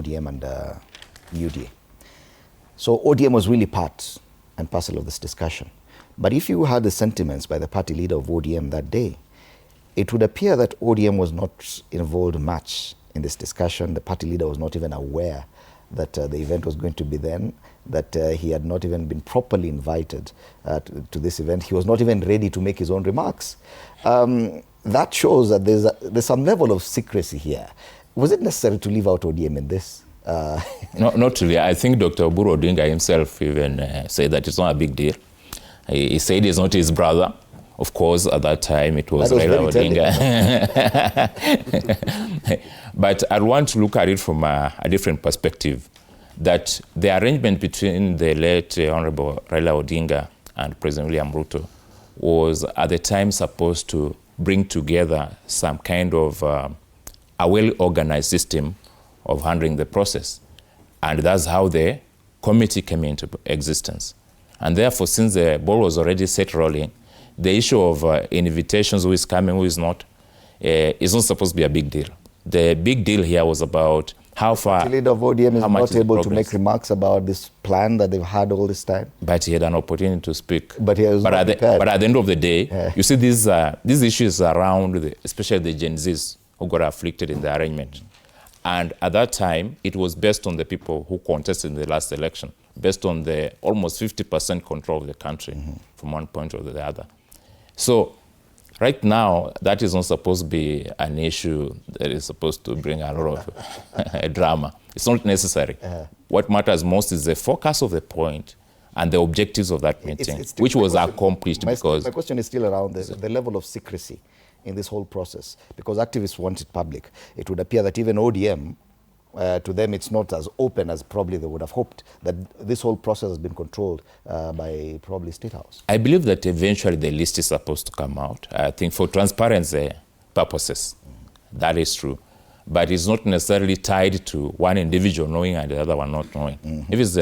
ODM and UDA. So ODM was really part and parcel of this discussion. But if you had the sentiments by the party leader of ODM that day, it would appear that ODM was not involved much in this discussion. The party leader was not even aware that the event was going to be then, that he had not even been properly invited to this event. He was not even ready to make his own remarks. That shows that there's some level of secrecy here. Was it necessary to leave out ODM in this? No, not really. I think Dr. Oburu Odinga himself even said that it's not a big deal. He said it's not his brother. Of course, at that time, it was Raila Odinga. But I want to look at it from a different perspective, that the arrangement between the late Honorable Raila Odinga and President William Ruto was at the time supposed to bring together some kind of a well-organized system of handling the process. And that's how the committee came into existence. And therefore, since the ball was already set rolling, the issue of invitations, who is coming, who is not supposed to be a big deal. The big deal here was about how far... The leader of ODM is not able to make remarks about this plan that they've had all this time. But he had an opportunity to speak. But he was not prepared. But at the end of the day, you see these issues around, especially the Gen Zs who got afflicted in the arrangement. And at that time, it was based on the people who contested in the last election, based on the almost 50% control of the country from one point or the other. So right now, that is not supposed to be an issue that is supposed to bring a lot of drama. It's not necessary. What matters most is the focus of the point and the objectives of that meeting, which was accomplished because... My question is still around the level of secrecy in this whole process, because activists want it public. It would appear that even ODM, to them it's not as open as probably they would have hoped, that this whole process has been controlled by probably State House. I believe that eventually the list is supposed to come out. I think for transparency purposes, that is true. But it's not necessarily tied to one individual knowing and the other one not knowing. If it's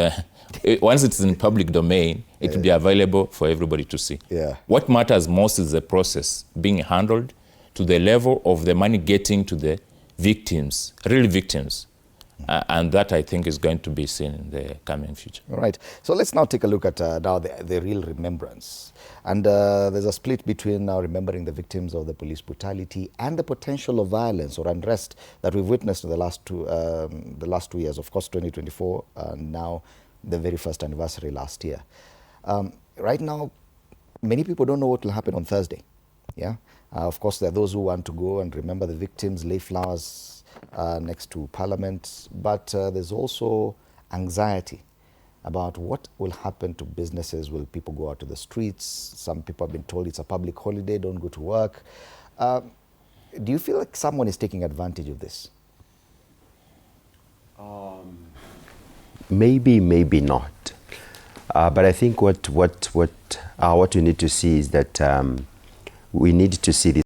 once it's in public domain, it will be available for everybody to see. What matters most is the process being handled to the level of the money getting to the victims, real victims. And that, I think, is going to be seen in the coming future. All right. So let's now take a look at now the real remembrance. And there's a split between now remembering the victims of the police brutality and the potential of violence or unrest that we've witnessed in the last 2 years. Of course, 2024, and now the very first anniversary last year. Right now, many people don't know what will happen on Thursday. Yeah. Of course, there are those who want to go and remember the victims, lay flowers next to Parliament, but there's also anxiety about what will happen to businesses. Will people go out to the streets? Some people have been told it's a public holiday, don't go to work. Do you feel like someone is taking advantage of this? Maybe, maybe not. But I think what you need to see is that we need to see this